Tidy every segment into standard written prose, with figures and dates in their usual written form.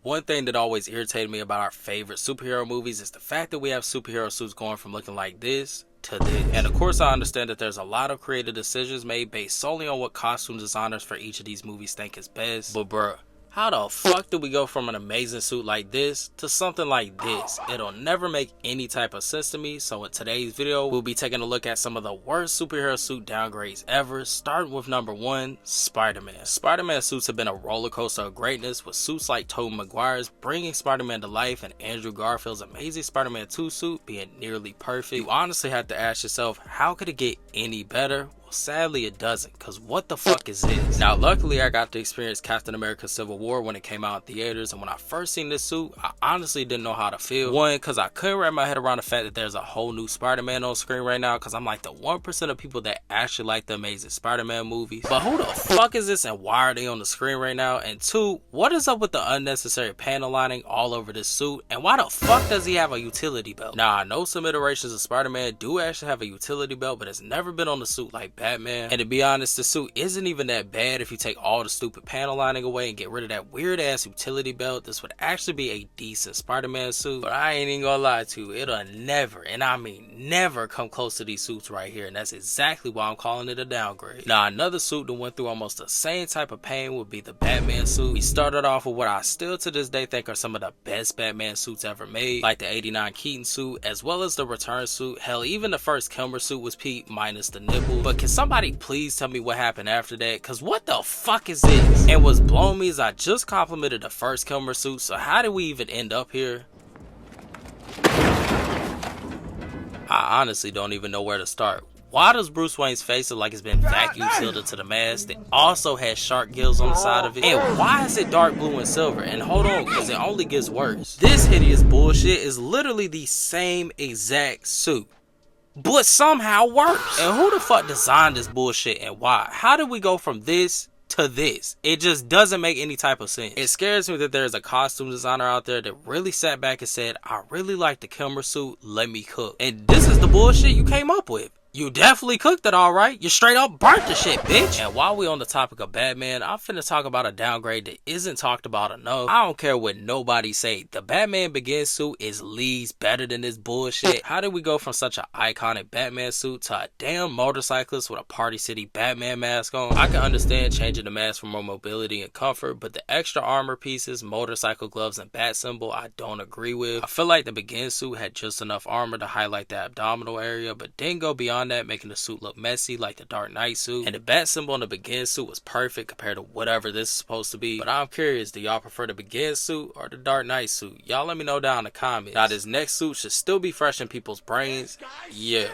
one thing that always irritated me about our favorite superhero movies is the fact that we have superhero suits going from looking like this to this. And of course I understand that there's a lot of creative decisions made based solely on what costume designers for each of these movies think is best, but bruh, how the fuck do we go from an amazing suit like this to something like this? It'll never make any type of sense to me. So in today's video, we'll be taking a look at some of the worst superhero suit downgrades ever, starting with number 1, Spider-Man. Spider-Man suits have been a roller coaster of greatness, with suits like Tobey Maguire's bringing Spider-Man to life and Andrew Garfield's amazing Spider-Man 2 suit being nearly perfect. You honestly have to ask yourself, how could it get any better? Sadly it doesn't, cause what the fuck is this? Now luckily I got to experience Captain America Civil War when it came out in theaters, and when I first seen this suit I honestly didn't know how to feel. One, cause I couldn't wrap my head around the fact that there's a whole new Spider-Man on screen right now, cause I'm like the 1% of people that actually like the Amazing Spider-Man movies. But who the fuck is this and why are they on the screen right now? And 2, what is up with the unnecessary panel lining all over this suit, and why the fuck does he have a utility belt? Now I know some iterations of Spider-Man do actually have a utility belt, but it's never been on the suit like Batman. And to be honest, the suit isn't even that bad if you take all the stupid panel lining away and get rid of that weird ass utility belt. This would actually be a decent Spider-Man suit, but I ain't even gonna lie to you, it'll never, and I mean never, come close to these suits right here, and that's exactly why I'm calling it a downgrade. Now another suit that went through almost the same type of pain would be the Batman suit. We started off with what I still to this day think are some of the best Batman suits ever made, like the 89 Keaton suit, as well as the Return suit. Hell, even the first Kilmer suit was peak minus the nipple. But can somebody please tell me what happened after that? Cause what the fuck is this? And what's blowing me is I just complimented the first Kilmer suit, so how did we even end up here? I honestly don't even know where to start. Why does Bruce Wayne's face look like it's been vacuum sealed into the mask that also has shark gills on the side of it? And why is it dark blue and silver? And hold on, because it only gets worse. This hideous bullshit is literally the same exact suit, but somehow worse. And who the fuck designed this bullshit and why? How did we go from this to this? It just doesn't make any type of sense. It scares me that there's a costume designer out there that really sat back and said, I really like the Kilmer suit, let me cook. And this is the bullshit you came up with. You definitely cooked it alright. You straight up burnt the shit, bitch. And while we on the topic of Batman, I'm finna talk about a downgrade that isn't talked about enough. I don't care what nobody say, the Batman Begins suit is leagues better than this bullshit. How did we go from such an iconic Batman suit to a damn motorcyclist with a Party City Batman mask on? I can understand changing the mask for more mobility and comfort, but the extra armor pieces, motorcycle gloves, and bat symbol I don't agree with. I feel like the Begin suit had just enough armor to highlight the abdominal area, but didn't go beyond that, making the suit look messy like the Dark Knight suit. And the bat symbol on the Begin suit was perfect compared to whatever this is supposed to be. But I'm curious, do y'all prefer the Begin suit or the Dark Knight suit? Y'all let me know down in the comments. Now this next suit should still be fresh in people's brains. Yeah.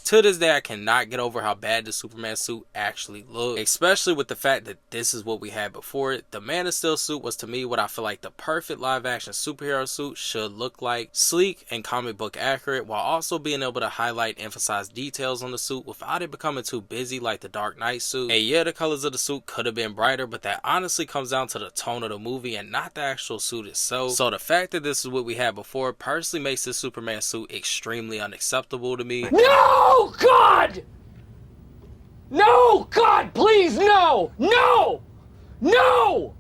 To this day, I cannot get over how bad the Superman suit actually looked, especially with the fact that this is what we had before it. The Man of Steel suit was to me what I feel like the perfect live action superhero suit should look like. Sleek and comic book accurate, while also being able to highlight and emphasize details on the suit without it becoming too busy like the Dark Knight suit. And yeah, the colors of the suit could have been brighter, but that honestly comes down to the tone of the movie and not the actual suit itself. So the fact that this is what we had before personally makes this Superman suit extremely unacceptable to me. No! Oh God! No! God, please, no! No! No!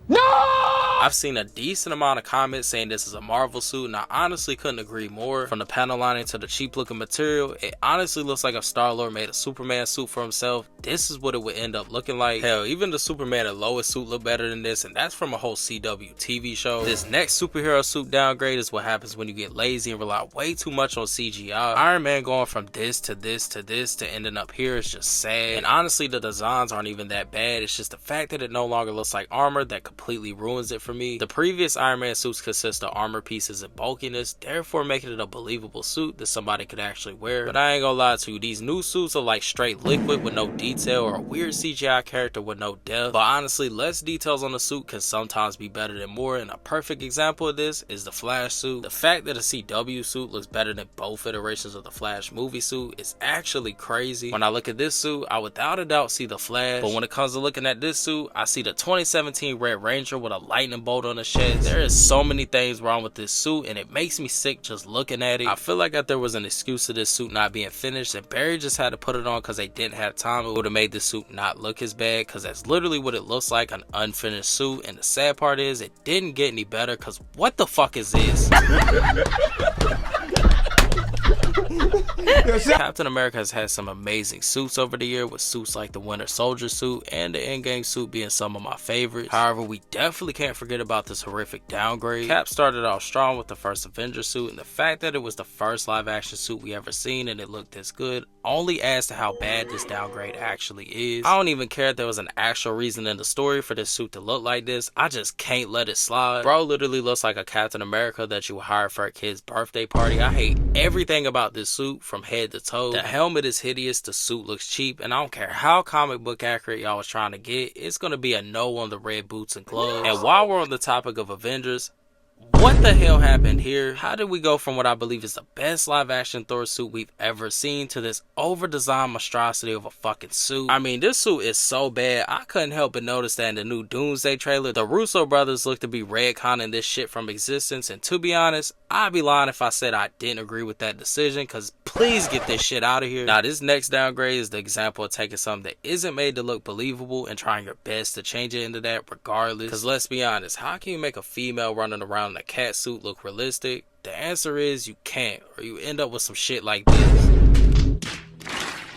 No! I've seen a decent amount of comments saying this is a Marvel suit, and I honestly couldn't agree more. From the panel lining to the cheap looking material, it honestly looks like if Star-Lord made a Superman suit for himself, this is what it would end up looking like. Hell, even the Superman and Lois suit look better than this, and that's from a whole CW TV show. This next superhero suit downgrade is what happens when you get lazy and rely way too much on CGI. Iron Man going from this to this to this to ending up here is just sad. And honestly, the designs aren't even that bad. It's just the fact that it no longer looks like armor that completely ruins it for me. The previous Iron Man suits consist of armor pieces and bulkiness, therefore making it a believable suit that somebody could actually wear. But I ain't gonna lie to you, these new suits are like straight liquid with no detail, or a weird CGI character with no depth. But honestly, less details on the suit can sometimes be better than more, and a perfect example of this is the Flash suit. The fact that a CW suit looks better than both iterations of the Flash movie suit is actually crazy. When I look at this suit, I without a doubt see the Flash, but when it comes to looking at this suit, I see the 2017 Red Ranger with a lightning bolt on his chest. There is so many things wrong with this suit, and it makes me sick just looking at it. I feel like that there was an excuse to this suit not being finished, and Barry just had to put it on because they didn't have time. It would have made this suit not look as bad, because that's literally what it looks like, an unfinished suit. And the sad part is it didn't get any better, because what the fuck is this? Captain America has had some amazing suits over the year, with suits like the Winter Soldier suit and the Endgame suit being some of my favorites. However, we definitely can't forget about this horrific downgrade. Cap started off strong with the first Avengers suit, and the fact that it was the first live action suit we ever seen and it looked this good only adds to how bad this downgrade actually is. I don't even care if there was an actual reason in the story for this suit to look like this. I just can't let it slide. Bro literally looks like a Captain America that you hired for a kid's birthday party. I hate everything about this suit from head to toe. The helmet is hideous, the suit looks cheap, and I don't care how comic book accurate y'all was trying to get, it's gonna be a no on the red boots and gloves. And while we're on the topic of Avengers, what the hell happened here? How did we go from what I believe is the best live action Thor suit we've ever seen to this over designed monstrosity of a fucking suit? I mean, this suit is so bad, I couldn't help but notice that in the new Doomsday trailer, the Russo brothers look to be retconning this shit from existence, and to be honest, I'd be lying if I said I didn't agree with that decision, because please get this shit out of here. Now, this next downgrade is the example of taking something that isn't made to look believable and trying your best to change it into that regardless. Because let's be honest, how can you make a female running around in a cat suit look realistic? The answer is you can't, or you end up with some shit like this.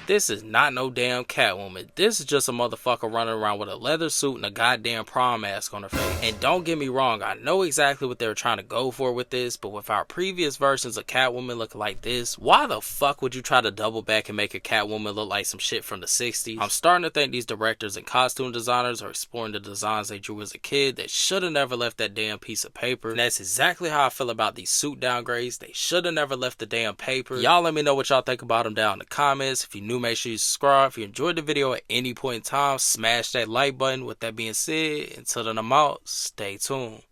This is not no damn Catwoman. This is just a motherfucker running around with a leather suit and a goddamn prom mask on her face. And don't get me wrong, I know exactly what they were trying to go for with this, but with our previous versions of Catwoman looking like this, why the fuck would you try to double back and make a Catwoman look like some shit from the 60s? I'm starting to think these directors and costume designers are exploring the designs they drew as a kid that should have never left that damn piece of paper. And that's exactly how I feel about these suit downgrades. They should have never left the damn paper. Y'all let me know what y'all think about them down in the comments. If you're new, make sure you subscribe. If you enjoyed the video at any point in time, smash that like button. With that being said, until then I'm out, stay tuned.